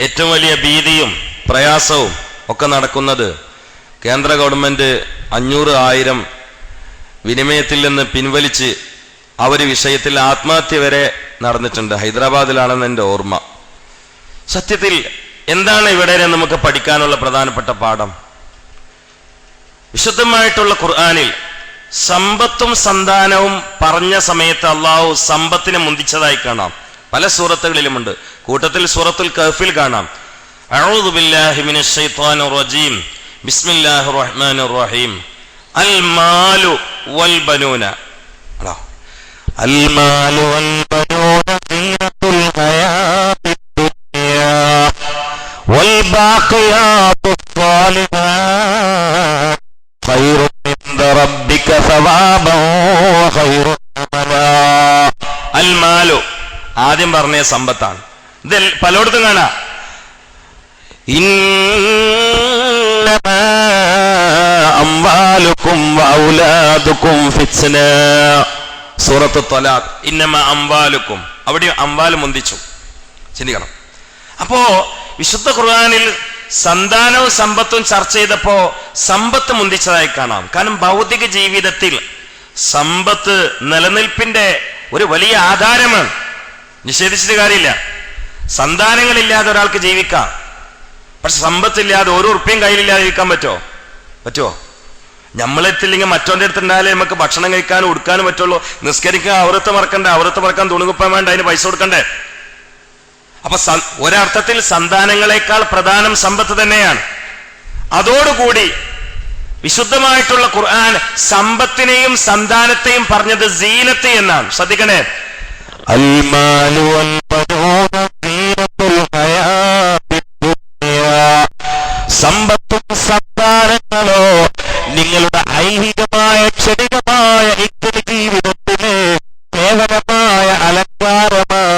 ഏറ്റവും വലിയ ഭീതിയും പ്രയാസവും ഒക്കെ നടക്കുന്നത് കേന്ദ്ര ഗവൺമെന്റ് 500,000 വിനിമയത്തിൽ നിന്ന് പിൻവലിച്ച് ആ ഒരു വിഷയത്തിൽ ആത്മഹത്യ വരെ നടന്നിട്ടുണ്ട്. ഹൈദരാബാദിലാണെന്ന് എൻ്റെ ഓർമ്മ. സത്യത്തിൽ എന്താണ് ഇവിടെ നമുക്ക് പഠിക്കാനുള്ള പ്രധാനപ്പെട്ട പാഠം? വിശുദ്ധമായിട്ടുള്ള ഖുർആനിൽ സമ്പത്തും സന്താനവും പറഞ്ഞ സമയത്ത് അള്ളാഹു സമ്പത്തിനെ മുന്തിച്ചതായി കാണാം. പല സൂറത്തുകളിലുമുണ്ട്. കൂട്ടത്തിൽ സൂറത്തുൽ കഹ്ഫിൽ കാണാം. അഊദു ബില്ലാഹി മിനശ് ശൈത്വാനിർ റജീം ബിസ്മില്ലാഹിർ റഹ്മാനിർ റഹീം അൽ മാലു വൽ ബനൂന. അൽ മാലു വൽ ബനൂന സീനത്തുൽ ഹയാത്തിദ് ദുനിയാ വൽ ബാഖിയാതുസ് സാലിഹാത്ത് ഖൈറുൻ ഇൻദ റബ്ബിക സവാബൻ വ ഖൈറുൻ അമലാ. അൽ മാലു ആദ്യം പറഞ്ഞ സമ്പത്താണ്. ഇത് പലയിടത്തും കാണാം. ഇന്നമാ അംവാലുക്കും വഔലാദുക്കും ഫിത്ന. സൂറത്ത് ത്വലാഖ്. ഇന്നമാ അംവാലുക്കും, അവിടെ അംവാൽ മുന്തിച്ചു. ചിന്തിക്കണം. അപ്പോ വിശുദ്ധ ഖുർആനിൽ സന്താനവും സമ്പത്തും ചർച്ച ചെയ്തപ്പോ സമ്പത്ത് മുന്തിച്ചതായി കാണാം. കാരണം ഭൗതിക ജീവിതത്തിൽ സമ്പത്ത് നിലനിൽപ്പിന്റെ ഒരു വലിയ ആധാരമാണ്. നിഷേധിച്ചിട്ട് കാര്യമില്ല. സന്താനങ്ങളില്ലാതെ ഒരാൾക്ക് ജീവിക്കാം. പക്ഷെ സമ്പത്തില്ലാതെ ഒരു ഉറുപ്പ്യം കയ്യിലില്ലാതെ ജീവിക്കാൻ പറ്റുമോ? നമ്മളെത്തില്ലെങ്കിൽ മറ്റോന്റെ അടുത്തുണ്ടായാലേ നമുക്ക് ഭക്ഷണം കഴിക്കാനും ഉടുക്കാനും പറ്റുള്ളൂ. നിസ്കരിക്കാൻ ഔറത്ത് മറക്കാൻ തുണികുപ്പാൻ വേണ്ട, അതിന് പൈസ കൊടുക്കണ്ടേ? അപ്പൊ ഒരർത്ഥത്തിൽ സന്താനങ്ങളെക്കാൾ പ്രധാനം സമ്പത്ത് തന്നെയാണ്. അതോടുകൂടി വിശുദ്ധമായിട്ടുള്ള ഖുർആൻ സമ്പത്തിനെയും സന്താനത്തെയും പറഞ്ഞത് സീനത്ത് എന്നാണ്. ശ്രദ്ധിക്കണേ. അൽ മാലു വൽ ബനൂന സീനത്തുൽ ഹയാത്തിദ് ദുനിയാ. സമ്പത്തും സന്താനങ്ങളോ നിങ്ങളുടെ ഐഹികമായ ക്ഷണികമായ ജീവിതത്തിന് കേവലമായ അലങ്കാരമാണ്.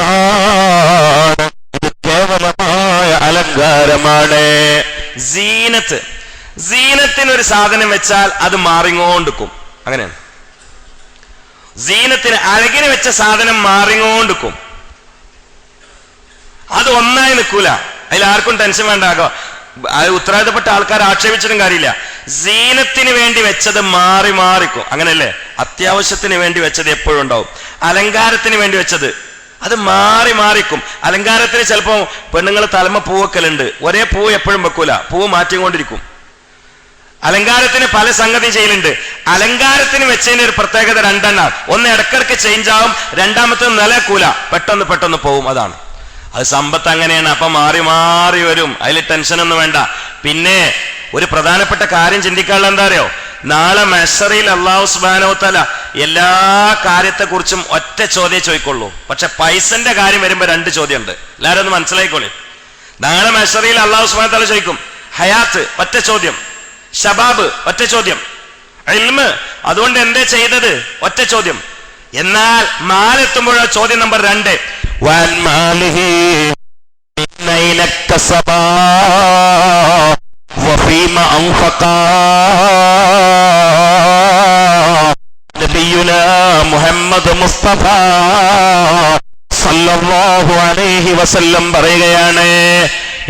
ഇത് കേവലമായ അലങ്കാരമാണ്. സീനത്തിനൊരു സാധനം വെച്ചാൽ അത് മാറിങ്ങോണ്ടിരിക്കും. അങ്ങനെയാണ്. സീനത്തിന് അഴകിന് വെച്ച സാധനം മാറിങ്ങോണ്ടിരിക്കും. അത് ഒന്നായി നിൽക്കൂല. അതിൽ ആർക്കും ടെൻഷൻ വേണ്ടാകോ. അത് ഉത്തരവാദിത്തപ്പെട്ട ആൾക്കാർ ആക്ഷേപിച്ചിട്ടും കാര്യമില്ല. സീനത്തിന് വേണ്ടി വെച്ചത് മാറിക്കും. അങ്ങനെയല്ലേ? അത്യാവശ്യത്തിന് വേണ്ടി വെച്ചത് എപ്പോഴും ഉണ്ടാവും. അലങ്കാരത്തിന് വേണ്ടി വെച്ചത് അത് മാറിക്കും. അലങ്കാരത്തിന് ചിലപ്പോ പെണ്ണുങ്ങൾ തലമ പൂവെക്കലുണ്ട്. ഒരേ പൂവ് എപ്പോഴും വെക്കൂല. പൂവ് മാറ്റിക്കൊണ്ടിരിക്കും. അലങ്കാരത്തിന് പല സംഗതി ചെയ്യലുണ്ട്. അലങ്കാരത്തിന് വെച്ചതിന്റെ ഒരു പ്രത്യേകത രണ്ടെണ്ണാണ്. ഒന്ന് ഇടക്കിടക്ക് ചേഞ്ച് ആവും, രണ്ടാമത്തെ നിലക്കൂല, പെട്ടെന്ന് പോവും. അതാണ് അത്. സമ്പത്ത് അങ്ങനെയാണ്. അപ്പൊ മാറി വരും. അതിൽ ടെൻഷനൊന്നും വേണ്ട. പിന്നെ ഒരു പ്രധാനപ്പെട്ട കാര്യം ചിന്തിക്കാനുള്ള എന്താ അറിയോ? നാളെ മഹ്ശറിൽ അല്ലാഹു സുബ്ഹാനഹു വ തആല എല്ലാ കാര്യത്തെക്കുറിച്ചും ഒറ്റ ചോദ്യം ചോദിക്കുള്ളൂ. പക്ഷെ പൈസന്റെ കാര്യം വരുമ്പോ 2 ചോദ്യമുണ്ട്. എല്ലാവരും ഒന്ന് മനസ്സിലായിക്കോളെ. നാളെ മഹ്ശറിൽ അല്ലാഹു സുബ്ഹാനഹു വ തആല ചോദിക്കും. ഹയാത്ത് ഒറ്റ ചോദ്യം, ഷബാബ് ഒറ്റ ചോദ്യം, ഇൽമ് അതുകൊണ്ട് എന്തേ ചെയ്തത് ഒറ്റ ചോദ്യം. എന്നാൽ മാലെത്തുമ്പോഴോ ചോദ്യം നമ്പർ 2, മുഹമ്മദ് മുസ്തഫ സല്ലല്ലാഹു അലൈഹി വസല്ലം പറയുകയാണ്.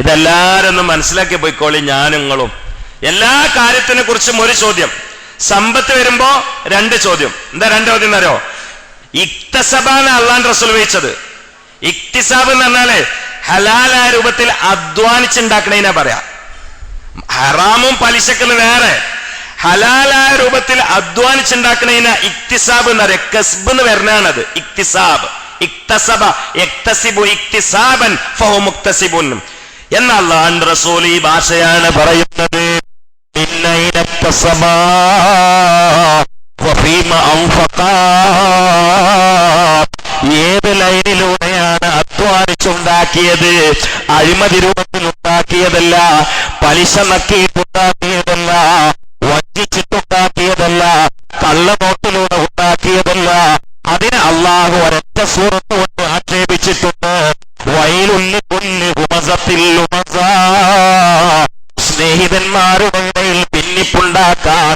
ഇതെല്ലാരും മനസ്സിലാക്കി പോയിക്കോളി. ഞാനുങ്ങളും എല്ലാ കാര്യത്തിനെ കുറിച്ചും ഒരു ചോദ്യം. സമ്പത്ത് വരുമ്പോ 2 ചോദ്യം. എന്താ 2 ചോദ്യം എന്നറിയോ? ഇക്തസബാണ് അള്ളാഹുവിന്റെ റസൂൽ ഉപയോഗിച്ചത്. ഇക്തിസാബ് എന്ന് പറഞ്ഞാല് ഹലാലായ രൂപത്തിൽ അധ്വാനിച്ചുണ്ടാക്കണേനാ പറയാ. ഹറാമും പലിശക്കെന്ന് വേറെ. ഹലാലായ രൂപത്തിൽ അധ്വാനിച്ചുണ്ടാക്കണേന ഇക്തിസാബ് എന്ന് പറയാം. കസ്ബ് എന്ന് വരുന്നതാണത്. ഇക്തിസാബ്, ഇക്തസബ യക്തസിബു ഇക്തിസാബൻ ഫഹു മുക്തസിബുൻ എന്ന അല്ലാഹുവിന്റെ റസൂൽ ഈ ഭാഷയാണ് പറയുന്നത്. ഏത് ലൈനിലൂടെയാണ് അധ്വാനിച്ചുണ്ടാക്കിയത്? അഴിമതി രൂപത്തിൽ ഉണ്ടാക്കിയതല്ല, പലിശ നക്കിയിട്ടുണ്ടാക്കിയതല്ല, വഞ്ചിച്ചിട്ടുണ്ടാക്കിയതല്ല, കള്ളനോട്ടിലൂടെ ഉണ്ടാക്കിയതല്ല. അതിന് അള്ളാഹു ഒരൊറ്റ സൂറത്ത് കൊണ്ട് ആക്ഷേപിച്ചിട്ടുണ്ട്. വൈലുല്ലി കുല്ലി ഹുമസത്തിൽ ലുമസ. സ്നേഹിതന്മാരുടെ ഇടയിൽ ഭിന്നിപ്പുണ്ടാക്കാൻ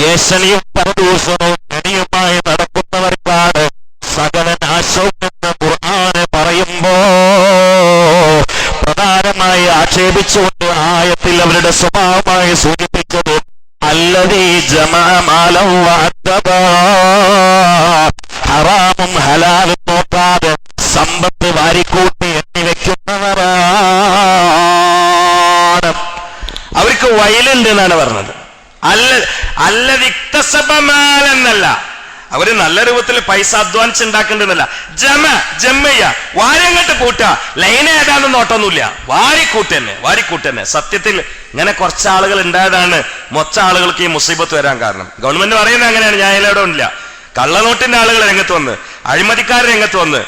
ഏഷണിയും പരദൂഷണവും കണിയുമായി നടക്കുന്നവർക്കാണ് സകല നാശവും എന്ന് ഖുർആൻ പറയുമ്പോ പ്രധാനമായി സ്വഭാവമായി ആക്ഷേപിച്ചുകൊണ്ട് ആയത്തിൽ അവരുടെ സ്വഭാവമായി സൂചിപ്പിച്ചത് അല്ലദീ ജമഅ മാലൻ വഅദ്ദബാ, ഹറാമും ഹലാലും നോക്കാതെ സമ്പത്ത് വാരിക്കൂട്ടി എണ്ണി വെക്കുന്നവരാണ്. അവർക്ക് വയലുണ്ട് എന്നാണ് പറഞ്ഞത്. അല്ലതിക്തസബമാലെന്നല്ല, അവര് നല്ല രൂപത്തിൽ പൈസ അധ്വാനിച്ചുണ്ടാക്കേണ്ടതല്ല. ജമ്മയ്യ വാരങ്ങട്ട് കൂട്ടുക, ലൈൻ ഏതാണെന്ന് നോട്ടൊന്നുമില്ല, വാരിക്കൂട്ടന്നെ. സത്യത്തിൽ ഇങ്ങനെ കുറച്ചാളുകൾ ഉണ്ടായതാണ് മൊച്ച ആളുകൾക്ക് ഈ മുസീബത്ത് വരാൻ കാരണം. ഗവൺമെന്റ് പറയുന്നത് അങ്ങനെയാണ്, ഞാൻ ഇതിലൂടെ ഇല്ല. കള്ളനോട്ടിന്റെ ആളുകൾ രംഗത്ത് വന്ന്, അഴിമതിക്കാർ രംഗത്ത് വന്ന്,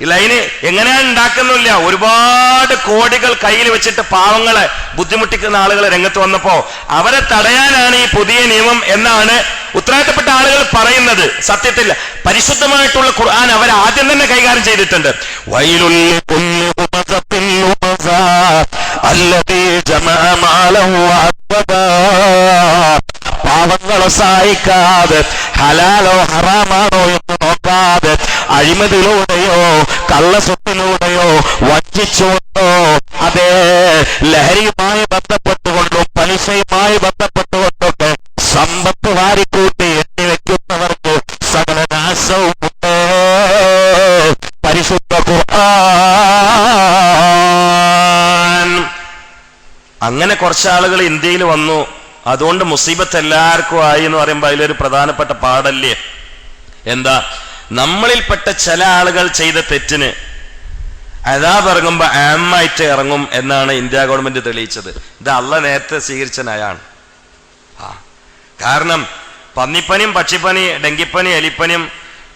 ഈ ലൈന് എങ്ങനെയാണ് ഉണ്ടാക്കുന്നില്ല, ഒരുപാട് കോടികൾ കയ്യിൽ വെച്ചിട്ട് പാവങ്ങളെ ബുദ്ധിമുട്ടിക്കുന്ന ആളുകൾ രംഗത്ത് വന്നപ്പോ അവരെ തടയാനാണ് ഈ പുതിയ നിയമം എന്നാണ് ഉത്തരവാദിത്തപ്പെട്ട ആളുകൾ പറയുന്നത്. സത്യത്തിൽ പരിശുദ്ധമായിട്ടുള്ള ഖുർആൻ അവർ ആദ്യം തന്നെ കൈകാര്യം ചെയ്തിട്ടുണ്ട്. പാവങ്ങളെ സഹായിക്കാതെ, ഹലാലോ ഹറാമാണോ എന്ന് നോക്കാതെ, അഴിമതിയിലൂടെയോ കള്ളസ്വത്തിലൂടെയോ വഞ്ചിച്ചുകൊണ്ടോ, അതേ ലഹരിയുമായി ബന്ധപ്പെട്ടുകൊണ്ടും പലിശയുമായി ബന്ധപ്പെട്ടുകൊണ്ടൊക്കെ സമ്പത്ത് വാരിക്കൂട്ടി എണ്ണി വെക്കുന്നവർക്ക് സകല നാശവും ഉണ്ട്. പരിശുദ്ധ ഖുർആൻ. അങ്ങനെ കുറച്ചാളുകൾ ഇന്ത്യയിൽ വന്നു. അതുകൊണ്ട് മുസീബത്ത് എല്ലാവർക്കും ആയി എന്ന് പറയുമ്പോൾ അതിലൊരു പ്രധാനപ്പെട്ട പാടല്ലേ എന്താ, നമ്മളിൽപ്പെട്ട ചില ആളുകൾ ചെയ്ത തെറ്റിന് അദാബ് ഇറങ്ങുമ്പോ ആമായിട്ട് ഇറങ്ങും എന്നാണ് ഇന്ത്യ ഗവൺമെന്റ് തെളിയിച്ചത്. ഇത് അള്ളാഹ് നേരത്തെ സ്വീകരിച്ച നയാണ്. കാരണം പന്നിപ്പനിയും പക്ഷിപ്പനി ഡെങ്കിപ്പനി എലിപ്പനിയും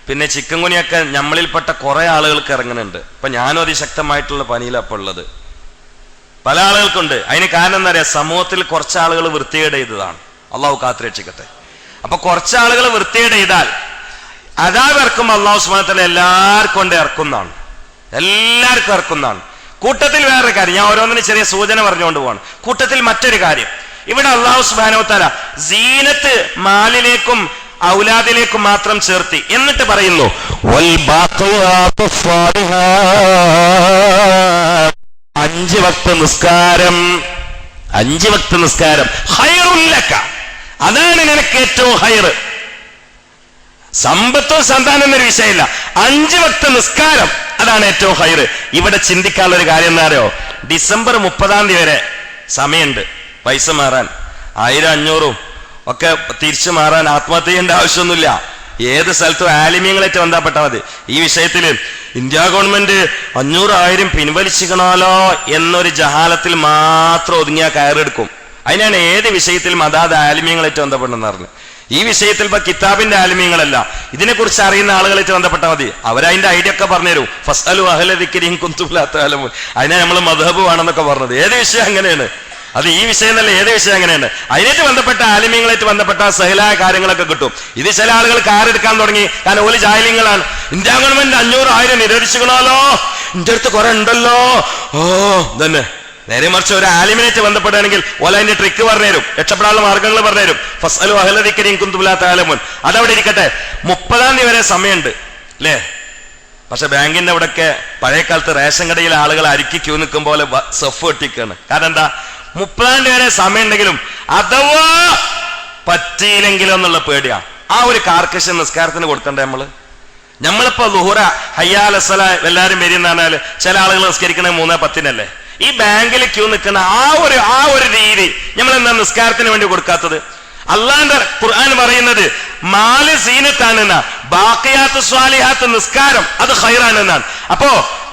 പിന്നെ ചിക്കൻ കുനിയൊക്കെ നമ്മളിൽപ്പെട്ട കുറെ ആളുകൾക്ക് ഇറങ്ങുന്നുണ്ട്. ഇപ്പൊ ഞാനും അതിശക്തമായിട്ടുള്ള പനിയിലപ്പോൾ ഉള്ളത് പല ആളുകൾക്കുണ്ട്. അതിന് കാരണം എന്താ പറയാ, സമൂഹത്തിൽ കുറച്ചാളുകൾ വൃത്തികേട് ചെയ്തതാണ്. അള്ളാഹു കാത്തുരക്ഷിക്കട്ടെ. അപ്പൊ കുറച്ചാളുകൾ വൃത്തികേട് ചെയ്താൽ അദാബ് ഇറക്കുമ്പോൾ അള്ളാഹു സുബ്ഹാനഹു വ തആല എല്ലാവർക്കും കൊണ്ട് ഇറക്കുന്നതാണ്, എല്ലാവർക്കും ഇറക്കുന്നതാണ്. കൂട്ടത്തിൽ വേറൊരു കാര്യം, ഞാൻ ഓരോന്നിനും ചെറിയ സൂചന പറഞ്ഞുകൊണ്ട് പോവാണ്. കൂട്ടത്തിൽ മറ്റൊരു കാര്യം, ഇവിടെ അള്ളാഹു സുബ്ഹാനഹു വ തആല സീനത്ത് മാലിലേക്കും ഔലാദിലേക്കും മാത്രം ചേർത്തി. എന്നിട്ട് പറയുന്നു അഞ്ച് വക്ത് നിസ്കാരം, ഖൈറുൽ ലക, അതാണ് നിനക്ക് ഏറ്റവും ഹൈർ. സമ്പത്തോ സന്താനം എന്നൊരു വിഷയമില്ല, 5 വക്ത് നിസ്കാരം അതാണ് ഏറ്റവും ഹൈർ. ഇവിടെ ചിന്തിക്കാനുള്ള ഒരു കാര്യം എന്താ അറിയോ, ഡിസംബർ 30 വരെ സമയമുണ്ട് പൈസ മാറാൻ. 1000 500 ഒക്കെ തിരിച്ചു മാറാൻ ആത്മഹത്യ ചെയ്യേണ്ട ആവശ്യമൊന്നുമില്ല. ഏത് സ്ഥലത്തും ആലിമ്യങ്ങളായിട്ട് ബന്ധപ്പെട്ടാൽ മതി. ഈ വിഷയത്തിൽ ഇന്ത്യ ഗവൺമെന്റ് 500 1000 പിൻവലിച്ചിക്കണമല്ലോ എന്നൊരു ജഹാലത്തിൽ മാത്രം ഒതുങ്ങിയാൽ കയറെടുക്കും. അതിനാണ് ഏത് വിഷയത്തിലും അതാത് ആലിമ്യങ്ങളായിട്ട് ബന്ധപ്പെട്ടെന്ന് പറഞ്ഞു. ഈ വിഷയത്തിൽ ഇപ്പൊ കിതാബിന്റെ ആലിമ്യങ്ങളല്ല, ഇതിനെക്കുറിച്ച് അറിയുന്ന ആളുകളായിട്ട് ബന്ധപ്പെട്ടാൽ മതി. അവരതിന്റെ ഐഡിയ ഒക്കെ പറഞ്ഞുതരും. ഫസ്അലു അഹ്ല ദിക്രി ഇൻ കുൻതും ലാ തഅലമൂൻ. അതിനെ നമ്മൾ മദ്ഹബ് വേണമെന്നൊക്കെ പറഞ്ഞത്. ഏത് വിഷയം അങ്ങനെയാണ്, അത് ഈ വിഷയം എന്നല്ല, ഏത് വിഷയം അങ്ങനെയാണ്. അതിനായിട്ട് ബന്ധപ്പെട്ട ആലിമ്യങ്ങളായിട്ട് ബന്ധപ്പെട്ട സഹലായ കാര്യങ്ങളൊക്കെ കിട്ടും. ഇത് ചില ആളുകൾ കാറെടുക്കാൻ തുടങ്ങി, കാരണം ഓല് ജാഹിലീങ്ങളാണ്. ഇന്ത്യ ഗവൺമെന്റ് 500 1000 നിരോധിച്ചുകളാലോ, എന്റെ അടുത്ത് കുറെ ഉണ്ടല്ലോ. തന്നെ നേരെ മറിച്ച് ഒരു ആലിമിനായിട്ട് ബന്ധപ്പെടുകയാണെങ്കിൽ ഓല അതിന്റെ ട്രിക്ക് പറഞ്ഞുതരും, രക്ഷപ്പെടാനുള്ള മാർഗങ്ങൾ പറഞ്ഞുതരും. ഫസ്അലു അഹ്ല ദിക്രി ഇൻ കുൻതും ലാ തഅലമൂൻ. അതവിടെ ഇരിക്കട്ടെ. 30 വരെ സമയമുണ്ട് അല്ലേ? പക്ഷെ ബാങ്കിന്റെ അവിടെയൊക്കെ പഴയ കാലത്ത് റേഷൻ കടയിൽ ആളുകൾ അരിക്കി ക്യൂ നിൽക്കും പോലെ സെഫ് വെട്ടിക്കാണ്. കാരണം എന്താ, 30 വരെ സമയം ഉണ്ടെങ്കിലും അഥവാ പറ്റിയില്ലെങ്കിലോ എന്നുള്ള പേടിയാ. ആ ഒരു കാർക്കശ്യം നിസ്കാരത്തിന് കൊടുക്കണ്ടേ നമ്മളിപ്പോ ളുഹുറ ഹയ്യാൽ അസ്സലാ എല്ലാരും വരിയെന്ന് പറഞ്ഞാൽ ചില ആളുകൾ നിസ്കരിക്കണേ 3:10 ഈ ബാങ്കിൽ ക്യൂ നിൽക്കുന്ന ആ ഒരു രീതി നമ്മൾ എന്താ നിസ്കാരത്തിന് വേണ്ടി കൊടുക്കാത്തത്? അള്ളാന്റെ ഖുർആൻ പറയുന്നത് മാല് സീനത്താണെന്നാ, ബാഖിയാത്ത് സ്വാലിഹാത്ത് നിസ്കാരം അത് ഖൈറാണെന്നാണ്. അപ്പോ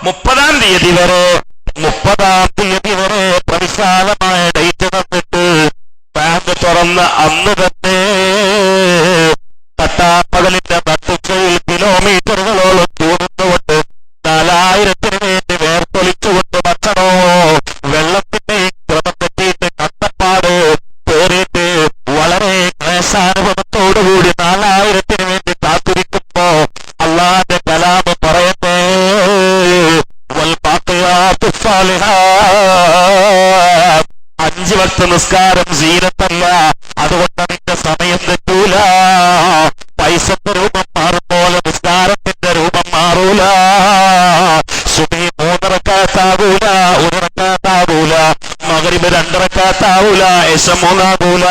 30 തീയതി വരെ പ്രവിശാലമായ ഡേറ്റ് തന്നിട്ട് ബാങ്ക് തുറന്ന അന്ന് തന്നെ പട്ടാപ്പകലിന്റെ നട്ടുച്ചയിൽ കിലോമീറ്ററുകളോളം കൂടുന്നുകൊണ്ട് 4000 വേണ്ടി വേർത്തൊലിച്ചുകൊണ്ട് ഭക്ഷണോ വെള്ളത്തിന്റെയും ക്രമം തെറ്റിയിട്ട് കട്ടപ്പാട് പേറിയിട്ട് വളരെ ക്ലേശാനുഭവത്തോടുകൂടി 4000 വേണ്ടി കാത്തിരിക്കുമ്പോ അള്ളാന്റെ കലാമ് പറയട്ടെ, 5 വക്ത് നിസ്കാരം സീനത്തല്ല, അതുകൊണ്ട് നിന്റെ സമയം തെറ്റൂല. പൈസന്റെ രൂപം മാറും പോലെ നിസ്കാരത്തിന്റെ രൂപം മാറൂല. സുബഹി 3 റക്അത്താകൂല, 1 റക്അത്താകൂല. മഗ്രിബ് 2 റക്അത്താവൂല, ഇശ 3 ആകൂല.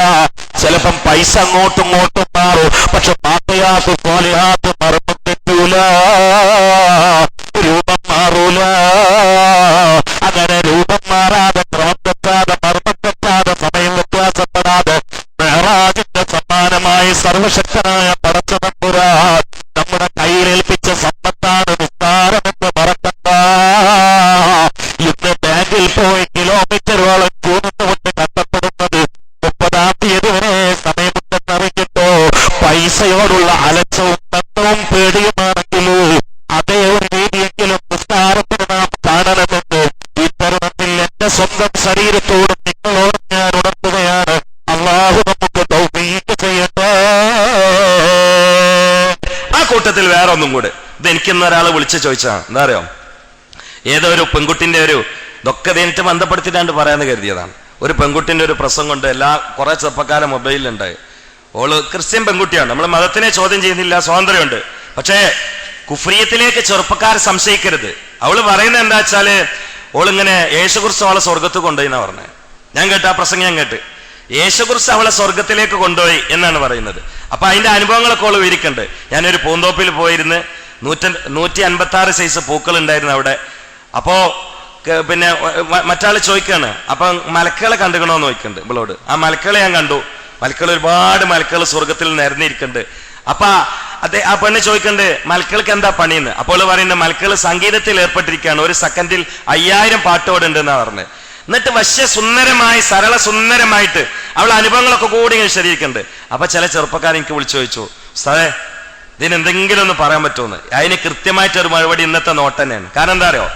ചിലപ്പം പൈസ അങ്ങോട്ടും ഇങ്ങോട്ടും മാറും, പക്ഷെ ബാക്കിയാത്ത് സ്വാലിഹാത്ത് മറന്നു തെറ്റൂല, രൂപം മാറൂല. അങ്ങനെ രൂപം മാറാതെ, ക്രമം തെറ്റാതെ, മർമ്മം തെറ്റാതെ, സമയം വ്യത്യാസപ്പെടാതെ മെഹ്റാജിന്റെ സമ്മാനമായി സർവശക്തനായ പടച്ച തമ്പുരാൻ നമ്മുടെ കയ്യിലേൽപ്പിച്ച സമ്പത്താണ് നിസ്സാരമെന്ന് മറക്കണ്ട. ഇന്ന് ബാങ്കിൽ പോയി കിലോമീറ്ററുകളും കൂന്നുകൊണ്ട് കഷ്ടപ്പെടുന്നത് 30-ാം തീയതി വരെ സമയമുണ്ടെന്നറിഞ്ഞിട്ടോ പൈസയോടുള്ള അലച്ചവും തത്വവും പേടിയുമാണെങ്കിലും അതേ ഒരു രീതിയെങ്കിലും നിസ്സാരത്തിന് നാം കാണണമെന്ന് ഈ തരുണത്തിൽ എന്റെ സ്വന്തം ശരീരത്തോടും നിങ്ങളോടും ഞാൻ ഉണർത്തുകയാണ്. അല്ലാഹു നമുക്ക് തൗഫീഖ് ചെയ്യട്ടെ. ആ കൂട്ടത്തിൽ വേറെ ഒന്നും കൂടെ, ഇത് എനിക്കിന്ന് ഒരാൾ വിളിച്ച് ചോദിച്ചാ, എന്താ അറിയോ, ഏതോ ഒരു പെൺകുട്ടിന്റെ ഇതൊക്കെ ഇതിനിട്ട് ബന്ധപ്പെടുത്തിയിട്ടാണ്ട് പറയാന്ന് കരുതിയതാണ്. ഒരു പെൺകുട്ടിന്റെ ഒരു പ്രസംഗം കൊണ്ട് കുറെ ചെറുപ്പക്കാരെ മൊബൈലിലുണ്ടായി. ഓള് ക്രിസ്ത്യൻ പെൺകുട്ടിയാണ്, നമ്മൾ മതത്തിനെ ചോദ്യം ചെയ്യുന്നില്ല, സ്വാതന്ത്ര്യമുണ്ട്. പക്ഷേ കുഫ്രിയത്തിലേക്ക് ചെറുപ്പക്കാർ സംശയിക്കരുത്. അവള് പറയുന്നത് എന്താ വെച്ചാല്, ഓളിങ്ങനെ യേശുക്രിസ്തു അവളെ സ്വർഗത്ത് കൊണ്ടുപോയി എന്നാ പറഞ്ഞത്. ഞാൻ കേട്ട് ആ പ്രസംഗം ഞാൻ കേട്ട്, യേശുക്രിസ്തു അവളെ സ്വർഗത്തിലേക്ക് കൊണ്ടുപോയി എന്നാണ് പറയുന്നത്. അപ്പൊ അതിന്റെ അനുഭവങ്ങളൊക്കെ ഓള് വിവരിക്കുന്നുണ്ട്. ഞാനൊരു പൂന്തോപ്പിൽ പോയിരുന്ന് 156 സൈസ് പൂക്കൾ ഉണ്ടായിരുന്നു അവിടെ. അപ്പോ പിന്നെ മറ്റാള് ചോദിക്കാണ്, അപ്പൊ മലക്കുകളെ കണ്ടുകണോന്ന് ചോദിക്കുന്നുണ്ട് ഇവളോട്. ആ മലക്കുകളെ ഞാൻ കണ്ടു. മലക്കുകൾ, ഒരുപാട് മലക്കുകൾ സ്വർഗത്തിൽ നിരന്നിരിക്കുന്നുണ്ട്. അപ്പൊ ആ പെണ്ണ് ചോദിക്കുന്നുണ്ട്, മലക്കുകൾക്ക് എന്താ പണിയെന്ന്. അപ്പോൾ പറയുന്നത്, മലക്കുകൾ സംഗീതത്തിൽ ഏർപ്പെട്ടിരിക്കുകയാണ്, ഒരു സെക്കൻഡിൽ 5000 പാട്ടോടുണ്ട് എന്നാ പറഞ്ഞത്. എന്നിട്ട് വശ്യ സുന്ദരമായി, സരള സുന്ദരമായിട്ട് അവളെ അനുഭവങ്ങളൊക്കെ കൂടി ഇങ്ങനെ ശരീരിക്കുന്നുണ്ട്. അപ്പൊ ചില ചെറുപ്പക്കാർ എനിക്ക് വിളിച്ചു ചോദിച്ചു, ഉസ്താദേ ഇതിന് എന്തെങ്കിലും ഒന്ന് പറയാൻ പറ്റുമെന്ന്. അതിന് കൃത്യമായിട്ടൊരു മറുപടി ഇന്നത്തെ നോട്ട് തന്നെയാണ്. കാരണം എന്താ അറിയോ,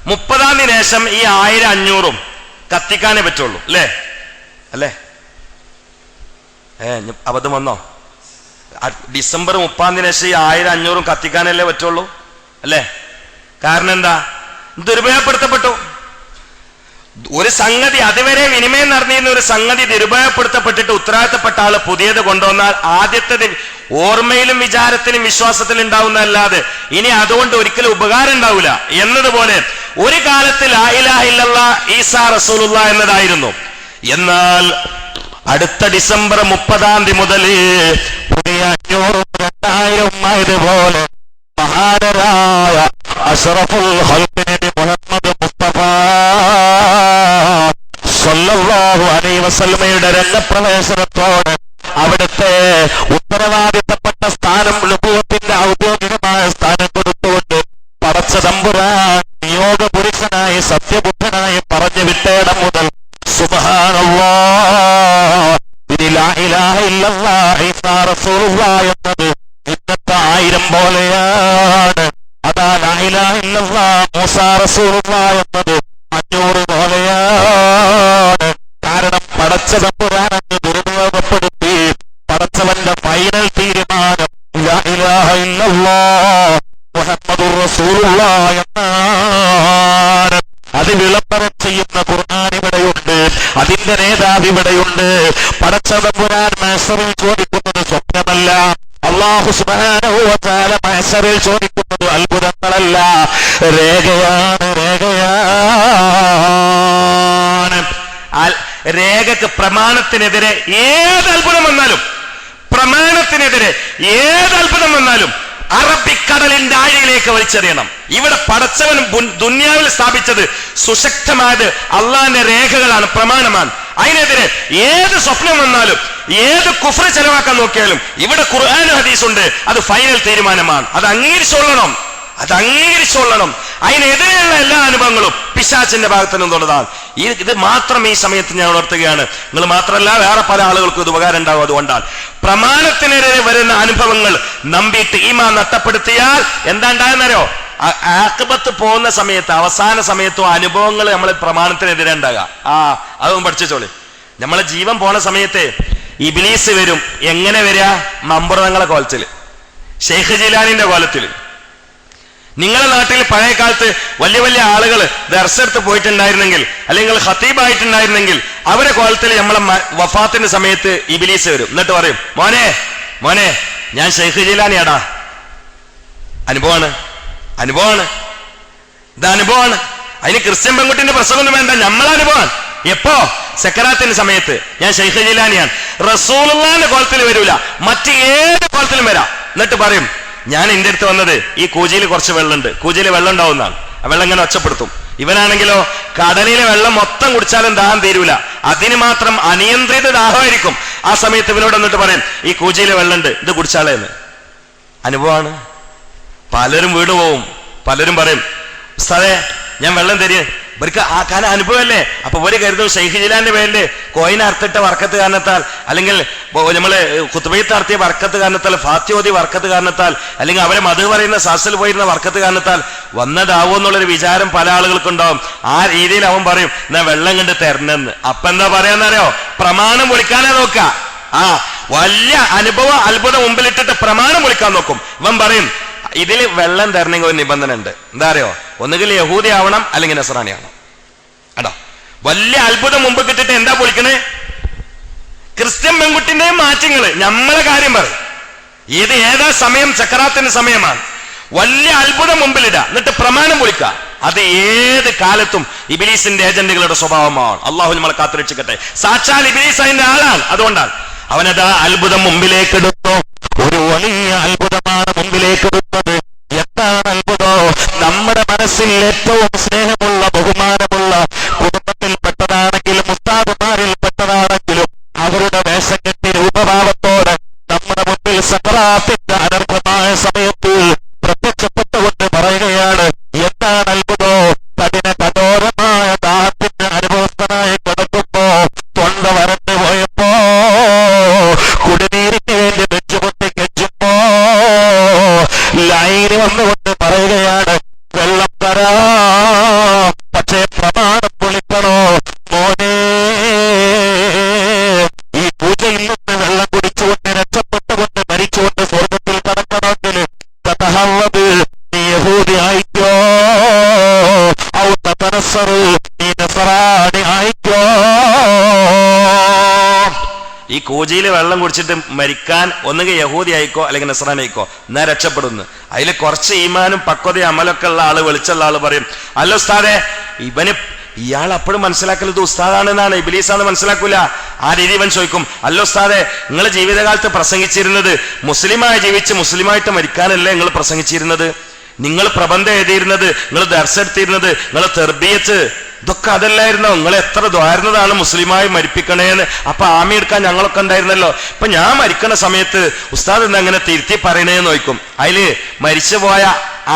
30-ാം തീയതിന് ശേഷം ഈ 1000-500 കത്തിക്കാനേ പറ്റുള്ളൂ, അല്ലേ? അബദ്ധം വന്നോ? ഡിസംബർ 30-ാം തീയതിന് ശേഷം ഈ 1000-500 കത്തിക്കാനല്ലേ പറ്റുള്ളൂ, അല്ലേ? കാരണം എന്താ, ദുരുപയോഗപ്പെടുത്തപ്പെട്ടു. ഒരു സംഗതി അതുവരെ വിനിമയം നടന്നിരുന്ന ഒരു സംഗതി ദുരുപയോഗപ്പെടുത്തപ്പെട്ടിട്ട് ഉത്തരവാദിത്തപ്പെട്ട ആള് പുതിയത് കൊണ്ടുവന്നാൽ ആദ്യത്തെ ഓർമ്മയിലും വിചാരത്തിലും വിശ്വാസത്തിലും ഉണ്ടാവുന്നതല്ലാതെ ഇനി അതുകൊണ്ട് ഒരിക്കലും ഉപകാരം ഉണ്ടാവില്ല. എന്നതുപോലെ ഒരു കാലത്ത് ലാ ഇലാഹ ഇല്ലല്ലാഹ് ഈസാ റസൂലുള്ളാഹ് എന്നതായിരുന്നു. എന്നാൽ അടുത്ത ഡിസംബർ 30-ാം തീയതി മുതൽ പുതിയ 500-2000 ആയതുപോലെ മഹാനരായ അഷ്റഫുൽ ഖൽഖ് നബി മുഹമ്മദ് മുസ്തഫ സല്ലല്ലാഹു അലൈഹി വസല്ലമയുടെ രംഗപ്രവേശനത്തോട് അവിടുത്തെ ഉത്തരവാദിത്തപ്പെട്ട സ്ഥാനം, നുബുവത്തിന്റെ ഔദ്യോഗികമായ സ്ഥാനം കൊടുത്തുകൊണ്ട് പടച്ച തമ്പുരാൻ നിയോഗ പുരുഷനായി സത്യബുദ്ധനായി പറഞ്ഞു വിട്ടേടം മുതൽ സുബ്ഹാനല്ലാഹ് ലാ ഇലാഹ ഇല്ലല്ലാഹ് ഈസാ റസൂലുള്ളാഹ് എന്നത് ഇന്നത്തെ 1000 പോലെയാണ്. അതാ ലാ ഇലാഹ ഇല്ലല്ലാഹ് മൂസാ റസൂലുള്ളാഹ് എന്നത് 500 പോലെയാണ്. കാരണം പടച്ച തമ്പുരാനെന്ന് ദുരുപയോഗപ്പെടുത്തി പടച്ചവന്റെ ഫൈനൽ തീരുമാനം ലാ ഇലാഹ ഇല്ലല്ലാഹ് മുഹമ്മദുർ റസൂലുള്ളാഹ് എന്നാണ്. അത് വിളംബരം ചെയ്യുന്ന ഖുർആൻ ഇവിടെയുണ്ട്, അതിന്റെ നേതാവ് ഇവിടെയുണ്ട്. പടച്ച തമ്പുരാൻ മഹ്ശറിൽ ചോദിക്കുന്നത് സ്വപ്നമല്ല, അല്ലാഹു സുബ്ഹാനഹു വ തആല മഹ്ശറിൽ ചോദിക്കുന്നത് അത്ഭുതങ്ങളല്ല, രേഖയാണ്. രേഖക്ക് പ്രമാണത്തിനെതിരെ ഏത് അത്ഭുതം വന്നാലും അറബിക്കടലിന്റെ ആഴിയിലേക്ക് വലിച്ചെറിയണം. ഇവിടെ പടച്ചവൻ ദുന്യാവിൽ സ്ഥാപിച്ചത് സുശക്തമായത് അള്ളാന്റെ രേഖകളാണ്, പ്രമാണമാണ്. അതിനെതിരെ ഏത് സ്വപ്നം വന്നാലും, ഏത് കുഫ്ർ ചെലവാക്കാൻ നോക്കിയാലും ഇവിടെ ഖുർആനും ഹദീസുണ്ട്. അത് ഫൈനൽ തീരുമാനമാണ്. അത് അംഗീകരിച്ചോളണം. അതിനെതിരെയുള്ള എല്ലാ അനുഭവങ്ങളും പിശാചിന്റെ ഭാഗത്തു നിന്നുള്ളതാണ്. ഇത് മാത്രം ഈ സമയത്ത് ഞാൻ ഉണർത്തുകയാണ്. നിങ്ങൾ മാത്രമല്ല, വേറെ പല ആളുകൾക്കും ഇത് ഉപകാരം ഉണ്ടാവും. അതുകൊണ്ടാണ് പ്രമാണത്തിനെതിരെ വരുന്ന അനുഭവങ്ങൾ നമ്പിയിട്ട് ഈമാൻ നഷ്ടപ്പെടുത്തിയാൽ എന്താ ഉണ്ടായെന്നറിയോ, ആഖിബത്ത് പോകുന്ന സമയത്ത്, അവസാന സമയത്തും അനുഭവങ്ങൾ നമ്മൾ പ്രമാണത്തിനെതിരെ ഉണ്ടാകുക. അതൊന്നും പഠിച്ചോളി. നമ്മളെ ജീവൻ പോണ സമയത്ത് ഇബ്ലീസ് വരും. എങ്ങനെ വരിക? മമ്പുറങ്ങളെ കോലത്തില്, ഷെയ്ഖ് ജിലാനിന്റെ കോലത്തില്. നിങ്ങളുടെ നാട്ടിൽ പഴയ കാലത്ത് വലിയ വലിയ ആളുകൾ ദർസെടുത്ത് പോയിട്ടുണ്ടായിരുന്നെങ്കിൽ, അല്ലെങ്കിൽ ഖത്തീബായിട്ടുണ്ടായിരുന്നെങ്കിൽ, അവരെ കോലത്തിൽ നമ്മളെ വഫാത്തിന്റെ സമയത്ത് ഇബ്ലീസ് വരും. എന്നിട്ട് പറയും, മോനെ ഞാൻ ഷെയ്ഖ് ജിലാനിയാടാ. അനുഭവമാണ്. ഇത് അനുഭവമാണ്. അതിന് ക്രിസ്ത്യൻ പെൺകുട്ടിന്റെ പ്രസംഗമൊന്നും വേണ്ട, നമ്മളെ അനുഭവമാണ്. എപ്പോ? സക്കറാത്തിന്റെ സമയത്ത്. ഞാൻ ശൈഖ് ജീലാനിയാണ്. റസൂലുള്ളാഹിന്റെ കോലത്തിൽ വരൂല, മറ്റ് ഏത് കോലത്തിലും വരാം. എന്നിട്ട് പറയും, ഞാൻ എന്റെ അടുത്ത് വന്നത് ഈ കൂജയിൽ കുറച്ച് വെള്ളമുണ്ട്, കൂജയിൽ വെള്ളം ഉണ്ടാവുന്നതാണ്, ആ വെള്ളം ഇങ്ങനെ ഒച്ചപ്പെടുത്തും. ഇവനാണെങ്കിലോ കടലിലെ വെള്ളം മൊത്തം കുടിച്ചാലും ദാഹം തീരൂല, അതിന് മാത്രം അനിയന്ത്രിത ദാഹമായിരിക്കും. ആ സമയത്ത് ഇവനോട് എന്നിട്ട് പറയും, ഈ കൂജയിലെ വെള്ളമുണ്ട്, ഇത് കുടിച്ചാളേ എന്ന്. അനുഭവമാണ്. പലരും വീട് പോവും, പലരും പറയും, ഉസ്താദേ ഞാൻ വെള്ളം തരും. ഇവർക്ക് ആ കാലം അനുഭവമല്ലേ. അപ്പൊ ഒരു കരുതും ശൈഖ് ജിലാന്റെ പേരില് കോയിൻ അർത്തിട്ട വർക്കത്ത് കാരണത്താൽ, അല്ലെങ്കിൽ നമ്മള് ഖുത്ബയ്യത്ത് നടത്തിയ വർക്കത്ത് കാരണത്താൽ, ഫാത്തിയോതി വർക്കത്ത് കാരണത്താൽ, അല്ലെങ്കിൽ അവരെ മധു പറയുന്ന സാസിൽ പോയിരുന്ന വർക്കത്ത് കാരണത്താൽ വന്നതാവോ എന്നുള്ളൊരു വിചാരം പല ആളുകൾക്കുണ്ടാവും. ആ രീതിയിൽ അവൻ പറയും, എന്നാ വെള്ളം കണ്ട് തരണമെന്ന്. അപ്പൊ എന്താ പറയാന്നറിയോ? പ്രമാണം വിളിക്കാനേ നോക്ക. ആ വലിയ അനുഭവം അത്ഭുതം മുമ്പിലിട്ടിട്ട് പ്രമാണം വിളിക്കാൻ നോക്കും. ഇവൻ പറയും, ഇതിൽ വെള്ളം തരണമെങ്കിൽ ഒരു നിബന്ധന ഉണ്ട്. എന്താ അറിയോ? ഒന്നുകിൽ യഹൂദി ആവണം, അല്ലെങ്കിൽ നസ്രാനി ആവണം. കേട്ടോ, വലിയ അത്ഭുതം മുമ്പ് കിട്ടിട്ട് എന്താ പൊളിക്കണേ? ക്രിസ്ത്യൻ പെൺകുട്ടിന്റെയും മാറ്റങ്ങള്. നമ്മളെ കാര്യം പറയും, ഇത് ഏതാ സമയം? സക്കറാത്തിന്റെ സമയമാണ്. വലിയ അത്ഭുതം മുമ്പിലിടുക, എന്നിട്ട് പ്രമാണം പൊളിക്കുക. അത് ഏത് കാലത്തും ഇബ്ലീസിന്റെ ഏജന്റുകളുടെ സ്വഭാവമാണ്. അള്ളാഹു നമ്മളെ കാത്തുരക്ഷിക്കട്ടെ. സാക്ഷാൽ ഇബ്ലീസ് അതിന്റെ ആളാണ്. അതുകൊണ്ടാണ് അവനതാ അത്ഭുതം മുമ്പിലേക്ക് എടുത്തു. ഒരു വലിയ അത്ഭുതമാണ് മുമ്പിലേക്ക് എടുത്തത്. എന്താണ് അത്ഭുതം? നമ്മുടെ മനസ്സിൽ ഏറ്റവും സ്നേഹമുള്ള, ബഹുമാനമുള്ള, കുടുംബത്തിൽപ്പെട്ടതാണെങ്കിലും ഉസ്താദുമാരിൽപ്പെട്ടതാണെങ്കിലും അവരുടെ വേഷം കെട്ടി രൂപഭാവത്തോടെ നമ്മുടെ മുമ്പിൽ സക്കറാത്തിന്റെ അനർഹമായ സമയത്ത് പ്രത്യക്ഷപ്പെട്ടുകൊണ്ട് പറയുകയാണ്, എന്താണ് അത്ഭുതം? കഠോരമായ ദാഹത്തിന്റെ അനുഭവസ്ഥനായി കിടക്കുമ്പോ, തൊണ്ട വരണ്ടു പോയപ്പോ, കുടിനീരിന് വേണ്ടി നെഞ്ചുപൊട്ടി കെഞ്ചുമ്പോ ലൈന് വന്നുകൊണ്ട് പറയുകയാണ്, വെള്ളം തരാം, പക്ഷേ പ്രമാണം പൊളിക്കണോ മോനെ. ഈ പൂജയിൽ നിന്ന് വെള്ളം കുടിച്ചുകൊണ്ട് രക്ഷപ്പെട്ടുകൊണ്ട് മരിച്ചുകൊണ്ട് സ്വർഗത്തിൽ കടക്കണമെങ്കിൽ നീ യഹൂദി ആയിക്കോ, ഔ തതനസ്സറു, നീ നസ്രാനി ആയിക്കോ. ഈ കൂജയിൽ വെള്ളം കുടിച്ചിട്ട് മരിക്കാൻ ഒന്നുകിൽ യഹൂദി ആയിക്കോ, അല്ലെങ്കിൽ നസ്രാനി ആയിക്കോ, എന്നാ രക്ഷപ്പെടുന്നു. അതിൽ കുറച്ച് ഈമാനും പക്വതയും അമലൊക്കെ ഉള്ള ആള്, വെളിച്ചുള്ള ആള് പറയും, അല്ല ഉസ്താദെ, ഇയാൾ അപ്പോഴും മനസ്സിലാക്കൽ ഇത് ഉസ്താദാണെന്നാണ്, ഇബ്ലീസാണെന്ന് മനസ്സിലാക്കൂല. ആ രീതി ഇവൻ ചോദിക്കും, അല്ല ഉസ്താദെ, നിങ്ങൾ ജീവിതകാലത്ത് പ്രസംഗിച്ചിരുന്നത് മുസ്ലിമായി ജീവിച്ച് മുസ്ലിമായിട്ട് മരിക്കാനല്ലേ നിങ്ങൾ പ്രസംഗിച്ചിരുന്നത്? നിങ്ങൾ പ്രബന്ധം എഴുതിയിരുന്നത്, നിങ്ങൾ ദർശെടുത്തിരുന്നത്, നിങ്ങൾ തെർബിയത്ത്, ഇതൊക്കെ അതല്ലായിരുന്നോ? നിങ്ങൾ എത്ര ദ്വാരുന്നതാണ് മുസ്ലിമായി മരിപ്പിക്കണേന്ന്. അപ്പൊ ആമി എടുക്കാൻ ഞങ്ങളൊക്കെ ഉണ്ടായിരുന്നല്ലോ. ഇപ്പൊ ഞാൻ മരിക്കണ സമയത്ത് ഉസ്താദ് എന്താ അങ്ങനെ തിരുത്തി പറയണേന്ന് നോക്കും. അതില് മരിച്ചുപോയ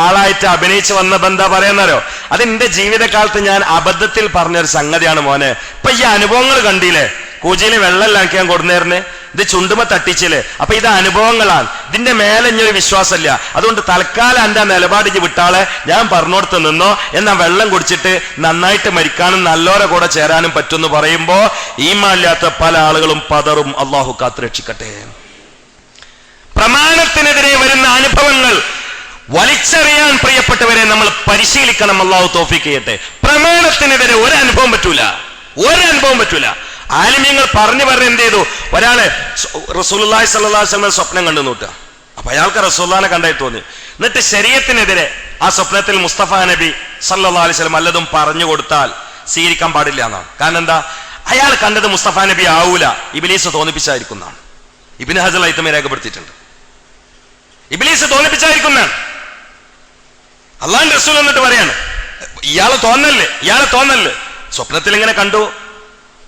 ആളായിട്ട് അഭിനയിച്ച് വന്നപ്പോ എന്താ പറയാന്നറിയോ? അത് എന്റെ ജീവിതകാലത്ത് ഞാൻ അബദ്ധത്തിൽ പറഞ്ഞൊരു സംഗതിയാണ് മോനെ. ഇപ്പൊ ഈ അനുഭവങ്ങൾ കണ്ടില്ലേ? കൂജയില് വെള്ളമെല്ലാം ഞാൻ കൊടുന്നേറിന്, ഇത് ചുണ്ടുമ തട്ടിച്ചില്ലേ? അപ്പൊ ഇത് അനുഭവങ്ങളാണ്. ഇതിന്റെ മേലെ ഇഞ്ഞൊരു വിശ്വാസമില്ല. അതുകൊണ്ട് തൽക്കാലം എന്റെ നിലപാട് വിട്ടാളെ, ഞാൻ പറഞ്ഞോടത്ത് നിന്നോ, എന്നാ വെള്ളം കുടിച്ചിട്ട് നന്നായിട്ട് മരിക്കാനും നല്ലോരെ കൂടെ ചേരാനും പറ്റുമെന്ന് പറയുമ്പോ ഈമാനില്ലാത്ത പല ആളുകളും പതറും. അള്ളാഹു കാത്തുരക്ഷിക്കട്ടെ. പ്രമാണത്തിനെതിരെ വരുന്ന അനുഭവങ്ങൾ വലിച്ചെറിയാൻ പ്രിയപ്പെട്ടവരെ നമ്മൾ പരിശീലിക്കണം. അള്ളാഹു തൗഫീഖ് ചെയ്യട്ടെ. പ്രമാണത്തിനെതിരെ ഒരനുഭവം പറ്റൂല, ഒരനുഭവം പറ്റൂല. ആലിമ്യങ്ങൾ പറഞ്ഞു എന്ത് ചെയ്തു? ഒരാള് റസൂലുള്ളാഹി സ്വല്ലല്ലാഹു അലൈഹി വസല്ലം സ്വപ്നം കണ്ടു നോട്ടുക. അപ്പൊ അയാൾക്ക് റസൂലുള്ളാഹിനെ കണ്ടായി തോന്നി. എന്നിട്ട് ശരീഅത്തിനെതിരെ ആ സ്വപ്നത്തിൽ മുസ്തഫ നബി സല്ലല്ലാഹു അലൈഹി വസല്ലം വല്ലതും പറഞ്ഞു കൊടുത്താൽ സ്വീകരിക്കാൻ പാടില്ല എന്നാണ്. കാരണം എന്താ? അയാൾ കണ്ടത് മുസ്തഫ നബി ആവൂല, ഇബ്ലീസ് തോന്നിപ്പിച്ചായിരിക്കുന്നതാണ്. ഇബ്നു ഹജർ ഹൈതമി രേഖപ്പെടുത്തിയിട്ടുണ്ട്. ഇബ്ലീസ് തോന്നിപ്പിച്ചായിരിക്കുന്നതാണ്. അള്ളാഹുവിന്റെ റസൂൽ എന്നിട്ട് പറയാണ്, ഇയാളെ തോന്നല് സ്വപ്നത്തിൽ ഇങ്ങനെ കണ്ടു.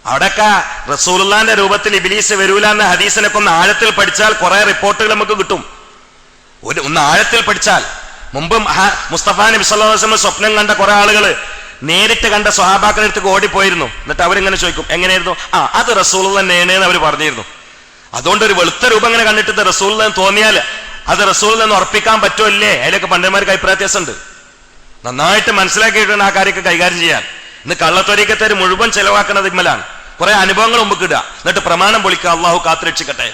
അവിടെയൊക്കെ റസൂലുള്ളാഹിന്റെ രൂപത്തിൽ ഇബ്ലീസ് വരൂല എന്ന ഹദീസിനൊക്കെ ഒന്ന് ആഴത്തിൽ പഠിച്ചാൽ കുറെ റിപ്പോർട്ടുകൾ നമുക്ക് കിട്ടും. ഒന്ന് ആഴത്തിൽ പഠിച്ചാൽ, മുമ്പ് മുസ്തഫ നബി സല്ലല്ലാഹു അലൈഹി വസല്ലം സ്വപ്നം കണ്ട കുറെ ആളുകൾ നേരിട്ട് കണ്ട സ്വഹാബാക്കളുടെ അടുത്ത് ഓടിപ്പോയിരുന്നു. എന്നിട്ട് അവരിങ്ങനെ ചോദിക്കും, എങ്ങനെയായിരുന്നു? അത് റസൂലുള്ളാഹി തന്നെയാണ് അവർ പറഞ്ഞിരുന്നു. അതുകൊണ്ട് ഒരു വെളുത്ത രൂപം ഇങ്ങനെ കണ്ടിട്ട് റസൂലുള്ളാഹി തോന്നിയാൽ അത് റസൂലുള്ളാഹി ഉറപ്പിക്കാൻ പറ്റുമല്ലേ? അതിലൊക്കെ പണ്ഡിതന്മാർക്ക് അഭിപ്രായ വ്യത്യാസമുണ്ട്. നന്നായിട്ട് മനസ്സിലാക്കിയിട്ടാണ് ആ കാര്യമൊക്കെ കൈകാര്യം ചെയ്യാൻ. ഇന്ന് കള്ളത്തൊരീക്കത്തേര് മുഴുവൻ ചെലവാക്കുന്നത് ഇമ്മലാണ്. കുറെ അനുഭവങ്ങൾ മുമ്പ് കിടുക, എന്നിട്ട് പ്രമാണം പൊളിക്കുക. അള്ളാഹു കാത്തുരക്ഷിക്കട്ടെ.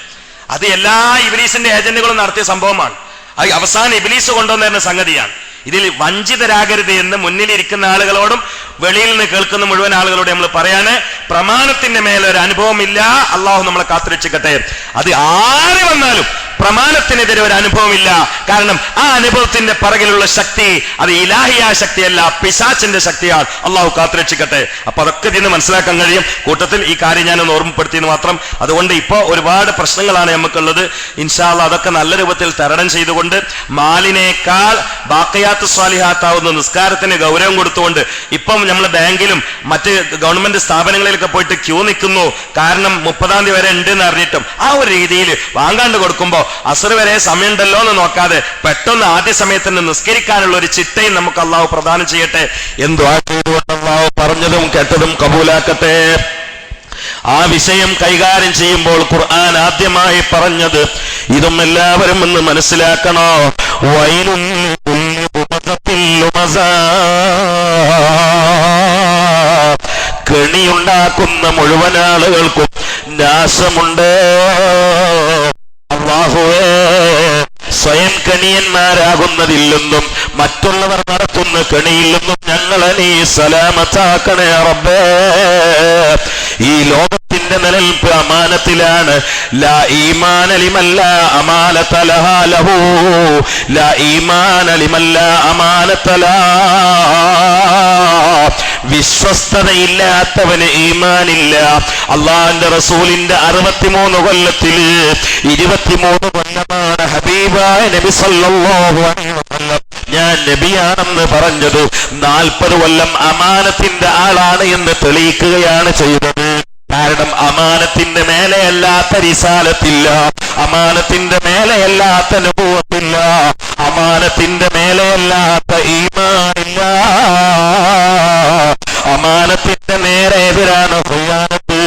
അത് എല്ലാ ഇബ്ലീസിന്റെ ഏജന്റുകളും നടത്തിയ സംഭവമാണ്. അത് അവസാനം ഇബ്ലീസ് കൊണ്ടുവന്നിരുന്ന സംഗതിയാണ്. ഇതിൽ വഞ്ചിതരാകരുത് എന്ന് മുന്നിലിരിക്കുന്ന ആളുകളോടും വെളിയിൽ നിന്ന് കേൾക്കുന്ന മുഴുവൻ ആളുകളോട് നമ്മൾ പറയാണ്, പ്രമാണത്തിന്റെ മേലെ ഒരു അനുഭവമില്ല. അള്ളാഹു നമ്മളെ കാത്തുരക്ഷിക്കട്ടെ. അത് ആര് വന്നാലും പ്രമാണത്തിനെതിരെ ഒരു അനുഭവമില്ല. കാരണം ആ അനുഭവത്തിന്റെ പിറകിലുള്ള ശക്തി അത് ഇലാഹിയായ ശക്തിയല്ല, പിശാചിന്റെ ശക്തിയാണ്. അള്ളാഹു കാത്തുരക്ഷിക്കട്ടെ. അപ്പൊ അതൊക്കെ ഇതിന് മനസ്സിലാക്കാൻ കഴിയും. കൂട്ടത്തിൽ ഈ കാര്യം ഞാനൊന്ന് ഓർമ്മപ്പെടുത്തിയെന്ന് മാത്രം. അതുകൊണ്ട് ഇപ്പോ ഒരുപാട് പ്രശ്നങ്ങളാണ് നമുക്കുള്ളത്. ഇൻഷാ അല്ലാഹ് അതൊക്കെ നല്ല രൂപത്തിൽ തരണം ചെയ്തുകൊണ്ട് മാലിനേക്കാൾ ബാഖിയാത്ത് സ്വാലിഹാത്താവുന്ന നിസ്കാരത്തിന് ഗൗരവം കൊടുത്തുകൊണ്ട് ഇപ്പം നമ്മൾ ബാങ്കിലും മറ്റ് ഗവൺമെന്റ് സ്ഥാപനങ്ങളിലൊക്കെ പോയിട്ട് ക്യൂ നിൽക്കുന്നു. കാരണം 30-ാം തീയതി വരെ ഉണ്ട് എന്ന് അറിഞ്ഞിട്ടും ആ ഒരു രീതിയിൽ വാങ്ങാണ്ട് കൊടുക്കുമ്പോൾ അസർ വരെ സമയമുണ്ടല്ലോ എന്ന് നോക്കാതെ പെട്ടെന്ന് ആദ്യ സമയത്തിന് നിസ്കരിക്കാനുള്ള ഒരു ചിട്ടയും നമുക്ക് അള്ളാഹു പ്രദാനം ചെയ്യട്ടെ. എന്തുവാ ചെയ്തുകൊണ്ട് അള്ളാഹു പറഞ്ഞതും കേട്ടതും കബൂലാക്കട്ടെ. ആ വിഷയം കൈകാര്യം ചെയ്യുമ്പോൾ ഖുർആൻ ആദ്യമായി പറഞ്ഞത് ഇതും എല്ലാവരും ഒന്ന് മനസ്സിലാക്കണോ. വൈലുൻ ലികുല്ലി ഹുമസത്തിൽ ലുമസാ, കെണിയുണ്ടാക്കുന്ന മുഴുവൻ ആളുകൾക്കും നാശമുണ്ട്. അല്ലാഹുവേ, സ്വയം കെണിയന്മാരാകുന്നതിൽ നിന്നും മറ്റുള്ളവർ നടത്തുന്ന കെണിയിൽ നിന്നും ഞങ്ങളെ നീ സലാമത്താക്കണേ റബ്ബേ. ഈ ലോകത്തിന്റെ നിലനിൽപ്പ് അമാനത്തിലാണ്. ലാ ഈമാന ലിമൻ ലാ അമാനത ലഹാ ലഹു, ലാ ഈമാന ലിമൻ ലാ അമാനത ലാ. വിശ്വസ്തതയില്ലാത്തവന് ഈമാനില്ല. അള്ളാഹുവിന്റെ റസൂലിന്റെ 63 കൊല്ലത്തിൽ 23 കൊല്ലമാണ് ഹബീബായ നബി സല്ലല്ലാഹു അലൈഹി വസല്ലം ഞാൻ നബിയാണെന്ന് പറഞ്ഞത്. 40 കൊല്ലം അമാനത്തിന്റെ ആളാണ് എന്ന് തെളിയിക്കുകയാണ് ചെയ്തത്. കാരണം അമാനത്തിന്റെ മേലെയല്ലാത്ത റിസാലത്തില്ല, അമാനത്തിന്റെ മേലെയല്ലാത്ത നബുവത്തില്ല, അമാനത്തിന്റെ മേലെയല്ലാത്ത ഈമാനില്ല. അമാനത്തിന്റെ നേരെ എതിരാണ് ഖിയാനത്ത്.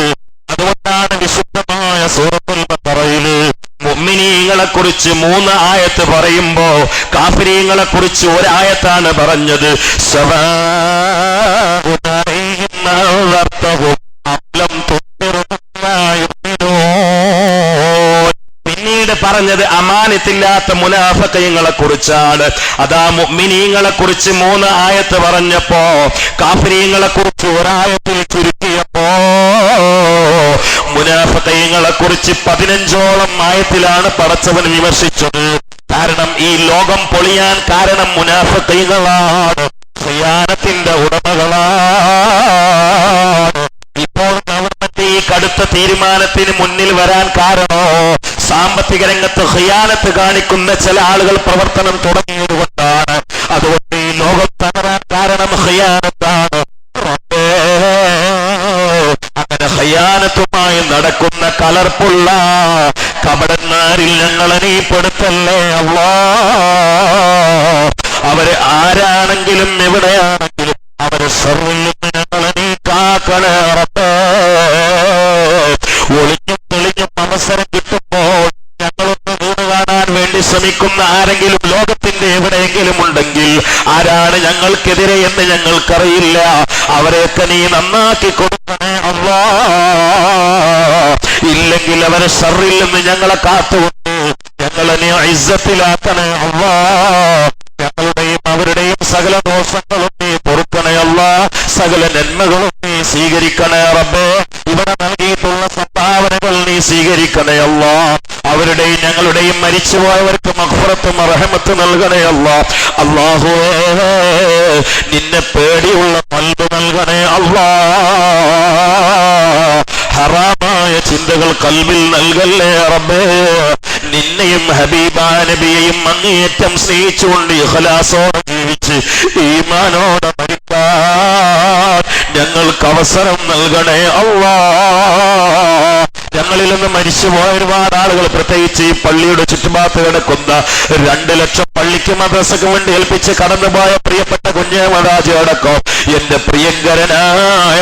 അതുകൊണ്ടാണ് വിശുദ്ധമായ സൂറത്തുൽ ബഖറയില് മുഅ്മിനീങ്ങളെ കുറിച്ച് 3 ആയത്ത് പറയുമ്പോ കാഫിരീങ്ങളെ കുറിച്ച് 1 ആയത്താണ് പറഞ്ഞത്. സവാഉൻ അലൈഹിം അൻദർതഹും അം ലം തുൻദിറുഹും ലാ യുഅ്മിനൂൻ. പിന്നീട് പറഞ്ഞത് അമാനത്തില്ലാത്ത മുനാഫിഖീങ്ങളെ കുറിച്ചാണ്. അതാ മുഅ്മിനീങ്ങളെ കുറിച്ച് 3 ആയത്ത് പറഞ്ഞപ്പോ കാഫിരീങ്ങളെ കുറിച്ച് 1 ആയത്തിൽ ചുരുക്കിയപ്പോ മുനാഫിഖീങ്ങളെ കുറിച്ച് 15ഓളം ആയത്തിലാണ് പടച്ചവൻ വിമർശിച്ചത്. കാരണം ഈ ലോകം പൊളിയാൻ കാരണം മുനാഫിഖീങ്ങളാണ്, ഖിയാനത്തിന്റെ ഉടമകളാണ്. ഇപ്പോൾ ഗവൺമെന്റ് ഈ കടുത്ത തീരുമാനത്തിന് മുന്നിൽ വരാൻ കാരണോ സാമ്പത്തിക രംഗത്ത് ഖിയാനത്ത് കാണിക്കുന്ന ചില ആളുകൾ പ്രവർത്തനം തുടങ്ങിയതുകൊണ്ടാണ്. അതുകൊണ്ട് ഈ ലോകം തകരാൻ കാരണം ഖിയാനത്താണ്. അങ്ങനെ ഖിയാനത്തുമായി നടക്കുന്ന കലർപ്പുള്ള കപടന്മാരിൽ ഞങ്ങളെ നീ പെടുത്തല്ലേ അല്ലാഹ്. അവര് ആരാണെങ്കിലും എവിടെയാണെങ്കിലും അവര് ശർറിൽ നിന്ന് ഞങ്ങളെ നീ കാക്കണേ റബ്ബേ. ഒളിഞ്ഞും തെളിഞ്ഞും അവസരം കിട്ടുമ്പോൾ ഞങ്ങളൊന്ന് വീണ് കാണാൻ വേണ്ടി ശ്രമിക്കുന്ന ആരെങ്കിലും ലോകത്തിന്റെ എവിടെയെങ്കിലും ഉണ്ടെങ്കിൽ ആരാണ് ഞങ്ങൾക്കെതിരെ എന്ന് ഞങ്ങൾക്കറിയില്ല. അവരെയൊക്കെ നീ നന്നാക്കി കൊടുക്കണേ അല്ലാഹ്. ഇല്ലെങ്കിൽ അവരെ ശർറിൽ നിന്ന് ഞങ്ങളെ കാത്തുകൊണ്ട് ഞങ്ങളെ നീ ഇസ്സത്തിലാക്കണേ അല്ലാഹ്. ഞങ്ങളുടെയും അവരുടെയും സകല ദോഷങ്ങളും നീ പൊറുക്കണേ അല്ലാഹ്. സകല നന്മകളും നീ സ്വീകരിക്കണേ റബ്ബേ. ഇവിടെ നൽകിയിട്ടുള്ള സംഭാവനകൾ നീ സ്വീകരിക്കണേ അല്ലാഹ്. അവരുടെയും ഞങ്ങളുടെയും മരിച്ചുപോയവർക്ക് മഗ്ഫിറത്തും റഹ്മത്ത് നൽകണേ അല്ലാഹ്. അല്ലാഹുവേ, നിന്നെ പേടിയുള്ള ഖൽബ് നൽകണേ അല്ലാഹ്. ഹറാമായ ചിന്തകൾ ഖൽബിൽ നൽകല്ലേ റബ്ബേ. നിന്നെയും ഹബീബായ നബിയെയും അങ്ങേയറ്റം സ്നേഹിച്ചുകൊണ്ട് ഇഖ്ലാസോടെ ജീവിച്ച് ഈമാനോടെ മരിക്കാൻ ഞങ്ങൾക്ക് അവസരം നൽകണേ അല്ലാഹ്. ഞങ്ങളിൽ നിന്ന് മരിച്ചുപോയ ഒരുപാട് ആളുകൾ, പ്രത്യേകിച്ച് ഈ പള്ളിയുടെ ചുറ്റുഭാഗത്ത് കിടക്കുന്ന 2 ലക്ഷം പള്ളിക്ക് മദ്രസക്ക് വേണ്ടി ഏൽപ്പിച്ച് കടന്നുപോയ പ്രിയപ്പെട്ട കുഞ്ഞേമദാജി അടക്കം എന്റെ പ്രിയങ്കരനായ